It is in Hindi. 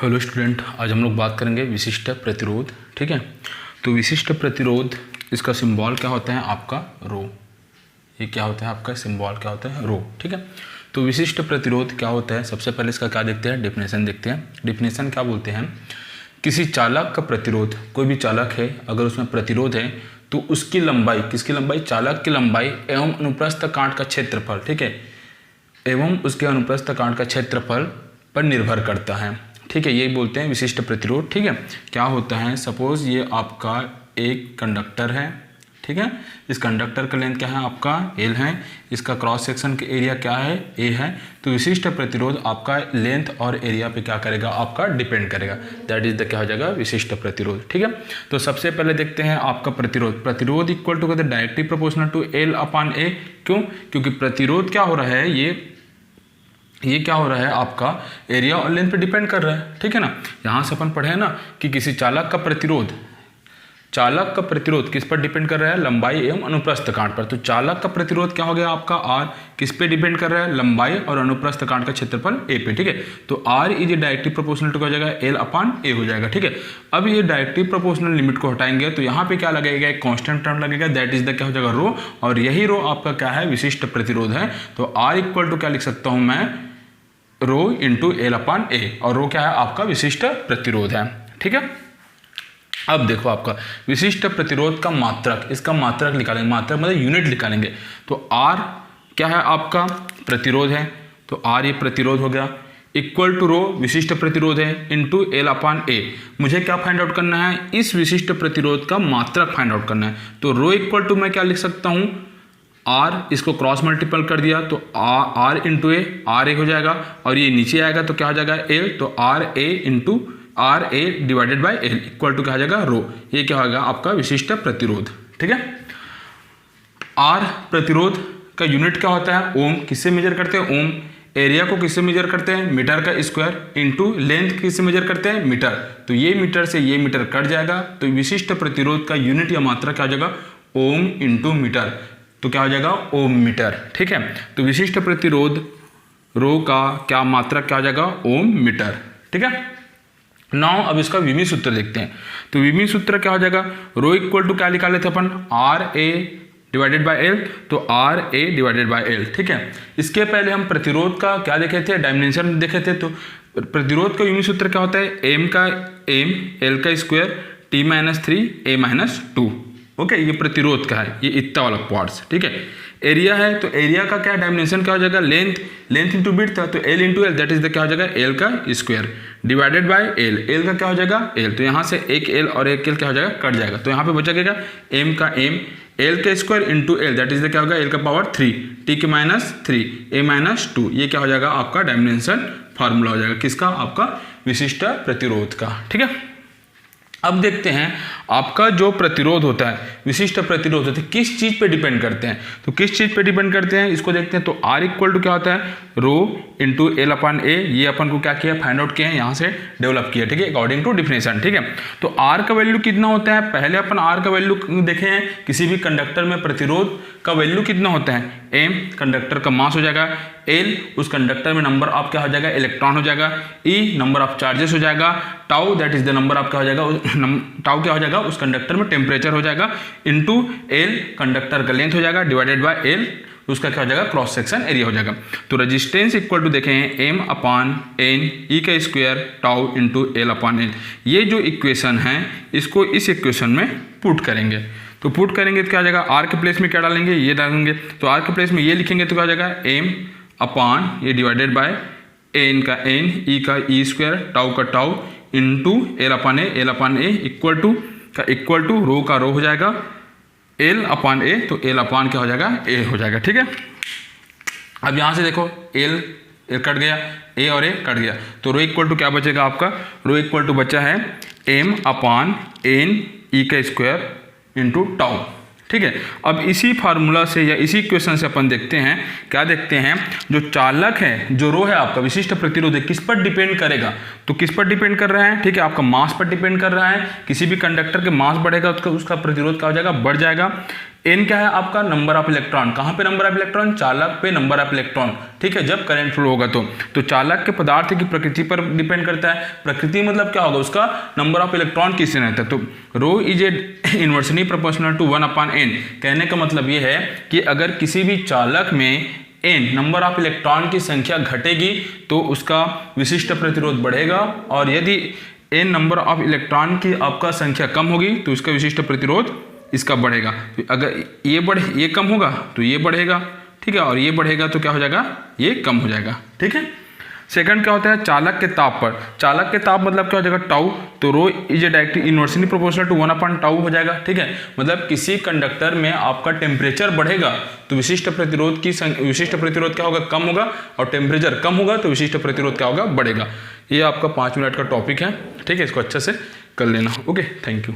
हेलो स्टूडेंट, आज हम लोग बात करेंगे विशिष्ट प्रतिरोध। ठीक है, तो विशिष्ट प्रतिरोध, इसका सिंबल क्या होता है आपका रो। ये क्या होता है आपका सिंबल, क्या होता है रो। ठीक है, तो विशिष्ट प्रतिरोध क्या होता है, सबसे पहले इसका क्या देखते हैं, डेफिनेशन देखते हैं। डेफिनेशन क्या बोलते हैं, किसी चालक का प्रतिरोध, कोई भी चालक है अगर उसमें प्रतिरोध है तो उसकी लंबाई, किसकी लंबाई, चालक की लंबाई एवं अनुप्रस्थ काट का क्षेत्रफल, ठीक है, एवं उसके अनुप्रस्थ काट का क्षेत्रफल पर निर्भर करता है। ठीक है, यही बोलते हैं विशिष्ट प्रतिरोध। ठीक है, क्या होता है, सपोज ये आपका एक कंडक्टर है। ठीक है, इस कंडक्टर का लेंथ क्या है आपका L है, इसका क्रॉस सेक्शन का एरिया क्या है A है। तो विशिष्ट प्रतिरोध आपका लेंथ और एरिया पे क्या करेगा आपका डिपेंड करेगा, दैट इज द क्या हो जाएगा विशिष्ट प्रतिरोध। ठीक है, तो सबसे पहले देखते हैं आपका प्रतिरोध। प्रतिरोध इक्वल टू कहते हैं डायरेक्टली प्रोपोर्शनल टू L/A। क्यों, क्योंकि प्रतिरोध क्या हो रहा है, ये क्या हो रहा है आपका एरिया और लेंथ पे डिपेंड कर रहा है। ठीक है ना, यहाँ से अपन पढ़े हैं ना कि किसी चालक का प्रतिरोध किस पर डिपेंड कर रहा है, लंबाई एवं अनुप्रस्थ काट पर। तो चालक का प्रतिरोध क्या हो गया आपका R, किस पे डिपेंड कर रहा है, लंबाई और अनुप्रस्थ काट का क्षेत्रफल A पे। ठीक है, तो R is directly proportional to हो जाएगा L/A हो जाएगा। ठीक है, अब ये डायरेक्टली प्रोपोर्शनल लिमिट को हटाएंगे तो यहाँ पे क्या लगेगा, एक कांस्टेंट टर्म लगेगा, दैट इज द क्या हो जाएगा रो, और यही रो आपका क्या है विशिष्ट प्रतिरोध है। तो R इक्वल टू क्या लिख सकता हूँ मैं, रो इंटू L/A, और रो क्या है आपका विशिष्ट प्रतिरोध है। ठीक है, अब देखो आपका विशिष्ट प्रतिरोध का मात्रक, इसका मात्रक निकालेंगे, मात्रक मतलब यूनिट निकालेंगे। तो R क्या है आपका प्रतिरोध है, तो R ये प्रतिरोध हो गया, इक्वल टू रो विशिष्ट प्रतिरोध है इंटू L/A। मुझे क्या फाइंड आउट करना है, इस विशिष्ट प्रतिरोध का मात्रक फाइंड आउट करना है। तो रो इक्वल टू मैं क्या लिख सकता हूँ, R, इसको क्रॉस मल्टीपल कर दिया तो R इंटू A, RA हो जाएगा, और ये नीचे आएगा तो क्या हो जाएगा L, तो RA into RA divided by L equal to क्या हो जाएगा रो। ये क्या होगा आपका विशिष्ट प्रतिरोध। ठीक है, R प्रतिरोध का यूनिट क्या होता है, ओम। किससे मेजर करते हैं, ओम। एरिया को किससे मेजर करते हैं, मीटर का स्क्वायर, इंटू लेंथ किससे मेजर करते हैं, मीटर। तो ये मीटर से ये मीटर कट जाएगा, तो विशिष्ट प्रतिरोध का यूनिट या मात्रा क्या हो जाएगा, ओम इंटू मीटर, तो क्या हो जाएगा ओम मीटर। ठीक है, तो विशिष्ट प्रतिरोध रो का क्या मात्रक क्या हो जाएगा, ओम मीटर। ठीक है, नाउ अब इसका विमी सूत्र देखते हैं। तो विमी सूत्र क्या हो जाएगा, रो इक्वल टू क्या निकाले थे अपन, RA डिवाइडेड बाय L, तो RA डिवाइडेड बाय L। ठीक है, इसके पहले हम प्रतिरोध का क्या देखे थे, डायमेंशन देखे थे। तो प्रतिरोध का विमी सूत्र क्या होता है, M का M, L का स्क्वायर, T-3 A-2। ओके, ये प्रतिरोध का है, ये इतना वाला पार्ट्स। ठीक है, एरिया है, तो एरिया का क्या डायमेंशन क्या हो जाएगा, लेंथ इंटू विड्थ था, तो L into L, that is the क्या हो जाएगा L का स्क्वायर डिवाइडेड बाय L का क्या हो जाएगा L, तो यहाँ से एक L और एक L क्या हो जाएगा, कट जाएगा, तो यहाँ पे बचेगा M का M, L का square into L, that is the क्या होगा L का पावर 3, T-3 A-2। ये क्या हो जाएगा आपका डायमेंशन फार्मूला हो जाएगा किसका, आपका विशिष्ट प्रतिरोध का। ठीक है, अब देखते हैं आपका जो प्रतिरोध होता है, विशिष्ट प्रतिरोध होते हैं, किस चीज पे डिपेंड करते हैं। तो किस चीज पे डिपेंड करते हैं इसको देखते हैं। तो R इक्वल टू क्या होता है, रो इंटू L/A। ये अपन को क्या किया, फाइंड आउट किया है, यहाँ से डेवलप किया। ठीक है, अकॉर्डिंग टू डिफिनेशन। ठीक है, तो R का वैल्यू कितना होता है, पहले अपन R का वैल्यू देखे हैं, किसी भी कंडक्टर में प्रतिरोध का वैल्यू कितना होता है, M कंडक्टर का मास हो जाएगा, L उस कंडक्टर में नंबर ऑफ क्या हो जाएगा, इलेक्ट्रॉन हो जाएगा, E नंबर ऑफ चार्जेस हो जाएगा, tau that is the number of क्या हो जाएगा, टाउ क्या हो जाएगा उस कंडक्टर में टेम्परेचर हो जाएगा, इनटू L कंडक्टर का लेंथ हो जाएगा, डिवाइडेड बाय L उसका क्या हो जाएगा क्रॉस सेक्शन एरिया हो जाएगा। तो रेजिस्टेंस इक्वल टू देखें M/N E का स्क्वायर टाउ इंटू L/L। ये जो इक्वेशन है इसको इस इक्वेशन में पुट करेंगे, तो पुट करेंगे तो क्या हो जाएगा, R के प्लेस में क्या डालेंगे, ये डालेंगे, तो R के प्लेस में ये लिखेंगे तो क्या हो जाएगा M/, ये डिवाइडेड बाय N का N, E का E स्क्वायर, टाउ का tau into L/A equal to rho का रो हो जाएगा L/A, तो L/A क्या हो जाएगा A हो जाएगा। ठीक है, अब यहाँ से देखो L कट गया, A और A कट गया, तो रो इक्वल टू क्या बचेगा आपका, रो इक्वल टू बचा है M/N E का स्क्वायर इंटू टाउ। ठीक है, अब इसी फार्मूला से या इसी इक्वेशन से अपन देखते हैं, क्या देखते हैं, जो चालक है, जो रो है आपका विशिष्ट प्रतिरोध है, किस पर डिपेंड करेगा, तो किस पर डिपेंड कर रहा है, ठीक है, आपका मास पर डिपेंड कर रहा है। किसी भी कंडक्टर के मास बढ़ेगा उसका प्रतिरोध क्या हो जाएगा, बढ़ जाएगा। एन क्या है आपका नंबर ऑफ इलेक्ट्रॉन, कहाँ पे नंबर ऑफ इलेक्ट्रॉन, चालक पे नंबर ऑफ इलेक्ट्रॉन, ठीक है, जब करंट फ्लो होगा तो चालक के पदार्थ की प्रकृति पर डिपेंड करता है। प्रकृति मतलब क्या होगा, उसका नंबर ऑफ इलेक्ट्रॉन किससे रहता है, तो rho is a inversely proportional to 1/n। कहने का मतलब ये है कि अगर किसी भी चालक में n नंबर ऑफ इलेक्ट्रॉन की संख्या घटेगी तो उसका विशिष्ट प्रतिरोध बढ़ेगा, और यदि n नंबर ऑफ इलेक्ट्रॉन की आपका संख्या कम होगी तो इसका विशिष्ट प्रतिरोध इसका बढ़ेगा। तो अगर ये कम होगा तो ये बढ़ेगा, ठीक है, और ये बढ़ेगा तो क्या हो जाएगा, ये कम हो जाएगा, ठीक है। सेकंड क्या होता है, चालक के ताप पर। चालक के ताप मतलब क्या हो जाएगा, टाउ, तो rho is a directly inversely proportional to 1/टाउ हो जाएगा, ठीक है। मतलब किसी कंडक्टर में आपका टेम्परेचर बढ़ेगा तो विशिष्ट प्रतिरोध क्या होगा, कम होगा, और टेम्परेचर कम होगा तो विशिष्ट प्रतिरोध क्या होगा, बढ़ेगा। ये आपका 5 मिनट का टॉपिक है, ठीक है, इसको अच्छे से कर लेना। Okay, thank you.